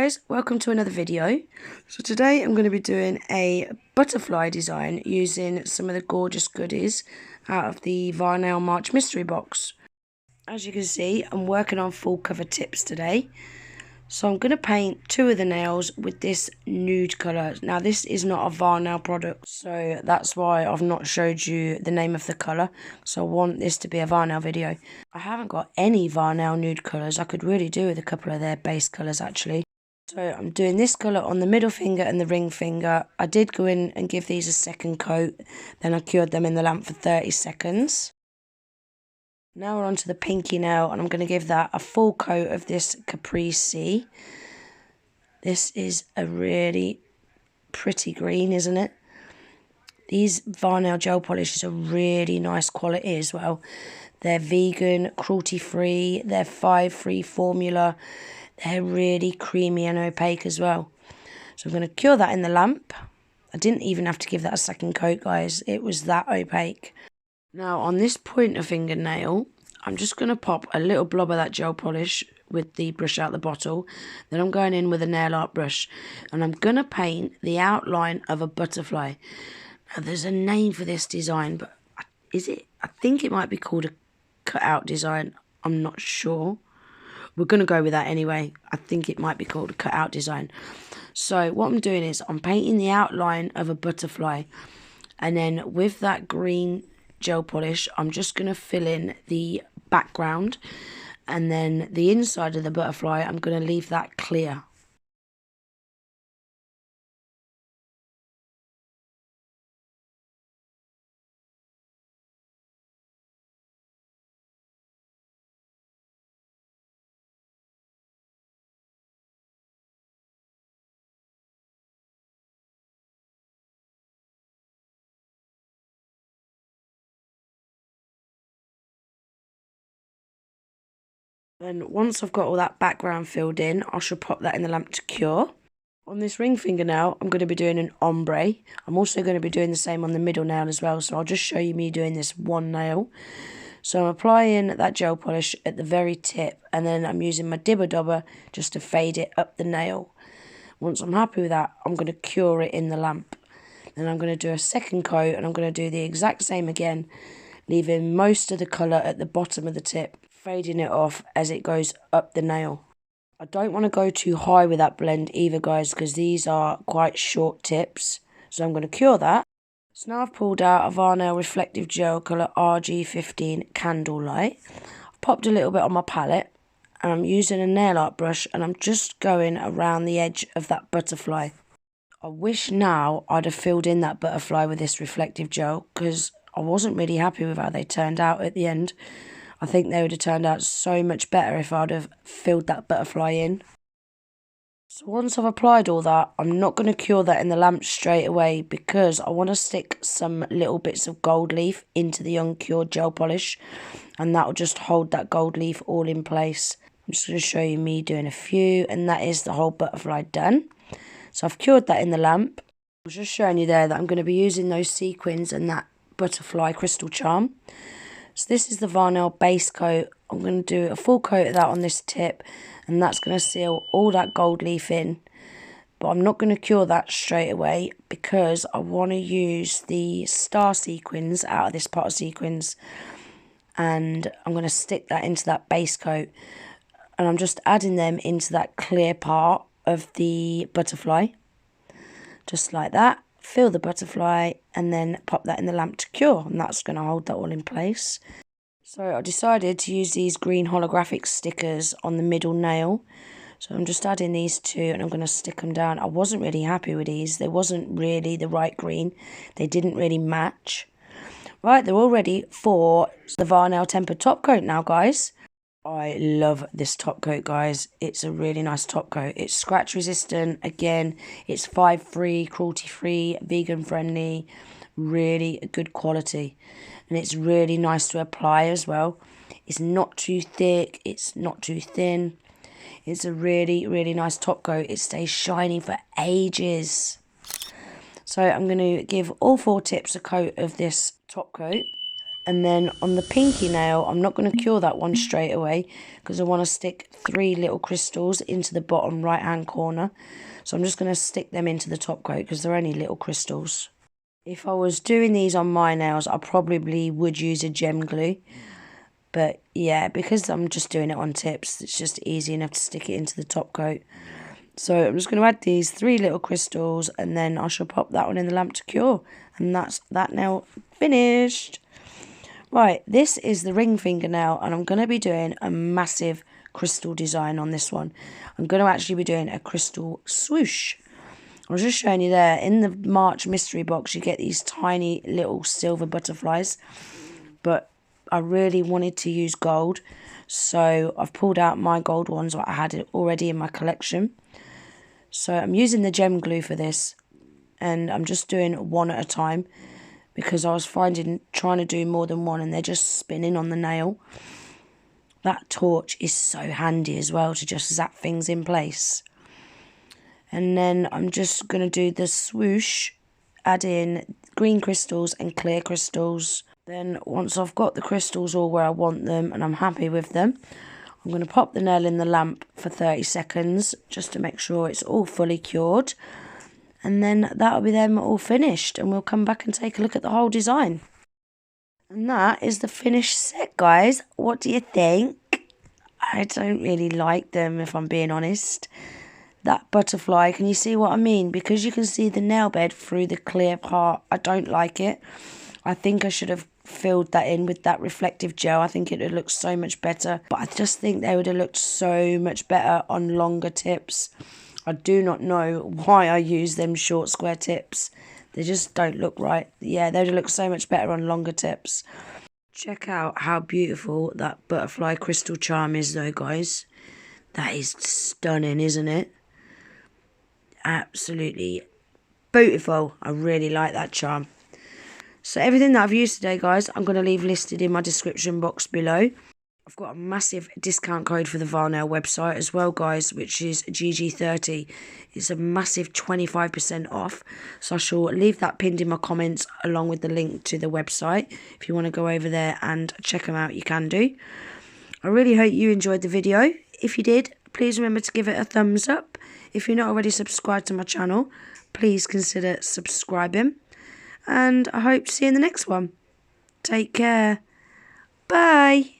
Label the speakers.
Speaker 1: guys, welcome to another video. So today I'm going to be doing a butterfly design using some of the gorgeous goodies out of the Varnail March mystery box. As you can see, I'm working on full cover tips today. So I'm going to paint two of the nails with this nude colour. Now this is not a Varnail product, so that's why I've not showed you the name of the colour. So I want this to be a Varnail video. I haven't got any Varnail nude colours. I could really do with a couple of their base colours actually. So I'm doing this colour on the middle finger and the ring finger. I did go in and give these a second coat. Then I cured them in the lamp for 30 seconds. Now we're on to the pinky nail, and I'm going to give that a full coat of this Caprice Sea. This is a really pretty green, isn't it? These Varnail gel polishes are really nice quality as well. They're vegan, cruelty-free, they're 5-free formula. They're really creamy and opaque as well. So I'm going to cure that in the lamp. I didn't even have to give that a second coat, guys. It was that opaque. Now on this pointer fingernail, I'm just going to pop a little blob of that gel polish with the brush out the bottle. Then I'm going in with a nail art brush and I'm going to paint the outline of a butterfly. Now there's a name for this design, but is it? I think it might be called a cutout design. I'm not sure. We're going to go with that anyway. I think it might be called a cutout design. So what I'm doing is I'm painting the outline of a butterfly, and then with that green gel polish I'm just going to fill in the background, and then the inside of the butterfly I'm going to leave that clear. Then once I've got all that background filled in, I shall pop that in the lamp to cure. On this ring fingernail, I'm going to be doing an ombre. I'm also going to be doing the same on the middle nail as well, so I'll just show you me doing this one nail. So I'm applying that gel polish at the very tip, and then I'm using my dibber dobber just to fade it up the nail. Once I'm happy with that, I'm going to cure it in the lamp. Then I'm going to do a second coat, and I'm going to do the exact same again, leaving most of the colour at the bottom of the tip, fading it off as it goes up the nail. I don't want to go too high with that blend either, guys, because these are quite short tips. So I'm going to cure that. So now I've pulled out a Varnail Reflective Gel colour RG15 Candlelight. I've popped a little bit on my palette, and I'm using a nail art brush, and I'm just going around the edge of that butterfly. I wish now I'd have filled in that butterfly with this reflective gel, because I wasn't really happy with how they turned out at the end. I think they would have turned out so much better if I'd have filled that butterfly in. So once I've applied all that, I'm not going to cure that in the lamp straight away, because I want to stick some little bits of gold leaf into the uncured gel polish, and that will just hold that gold leaf all in place. I'm just going to show you me doing a few, and that is the whole butterfly done. So I've cured that in the lamp. I was just showing you there that I'm going to be using those sequins and that butterfly crystal charm. So this is the Varnail base coat. I'm going to do a full coat of that on this tip, and that's going to seal all that gold leaf in. But I'm not going to cure that straight away, because I want to use the star sequins out of this pot of sequins, and I'm going to stick that into that base coat, and I'm just adding them into that clear part of the butterfly, just like that. Fill the butterfly and then pop that in the lamp to cure, and that's going to hold that all in place. So I decided to use these green holographic stickers on the middle nail. So I'm just adding these two, and I'm going to stick them down. I wasn't really happy with these. They wasn't really the right green. They didn't really match. Right, they're all ready for the Varnail tempered top coat now, guys. I love this top coat, guys. It's a really nice top coat. It's scratch resistant. Again, it's 5-free, cruelty-free, vegan friendly, really good quality. And it's really nice to apply as well. It's not too thick. It's not too thin. It's a really, really nice top coat. It stays shiny for ages. So I'm going to give all 4 tips a coat of this top coat. And then on the pinky nail, I'm not going to cure that one straight away because I want to stick 3 little crystals into the bottom right hand corner. So I'm just going to stick them into the top coat because they're only little crystals. If I was doing these on my nails, I probably would use a gem glue. But yeah, because I'm just doing it on tips, it's just easy enough to stick it into the top coat. So I'm just going to add these 3 little crystals and then I shall pop that one in the lamp to cure. And that's that nail finished. Right, this is the ring fingernail and I'm going to be doing a massive crystal design on this one. I'm going to actually be doing a crystal swoosh. I was just showing you there, in the March mystery box you get these tiny little silver butterflies. But I really wanted to use gold, so I've pulled out my gold ones that I had already in my collection. So I'm using the gem glue for this and I'm just doing one at a time. Because I was finding trying to do more than one and they're just spinning on the nail. That torch is so handy as well to just zap things in place. And then I'm just going to do the swoosh, add in green crystals and clear crystals. Then once I've got the crystals all where I want them and I'm happy with them, I'm going to pop the nail in the lamp for 30 seconds just to make sure it's all fully cured. And then that'll be them all finished and we'll come back and take a look at the whole design. And that is the finished set, guys. What do you think? I don't really like them, if I'm being honest. That butterfly, can you see what I mean? Because you can see the nail bed through the clear part, I don't like it. I think I should have filled that in with that reflective gel. I think it would look so much better. But I just think they would have looked so much better on longer tips. I do not know why I use them short square tips. They just don't look right. Yeah, they would look so much better on longer tips. Check out how beautiful that butterfly crystal charm is though, guys. That is stunning, isn't it? Absolutely beautiful. I really like that charm. So everything that I've used today, guys, I'm going to leave listed in my description box below. I've got a massive discount code for the Varnail website as well, guys, which is GG30. It's a massive 25% off. So I shall leave that pinned in my comments along with the link to the website. If you want to go over there and check them out, you can do. I really hope you enjoyed the video. If you did, please remember to give it a thumbs up. If you're not already subscribed to my channel, please consider subscribing. And I hope to see you in the next one. Take care. Bye.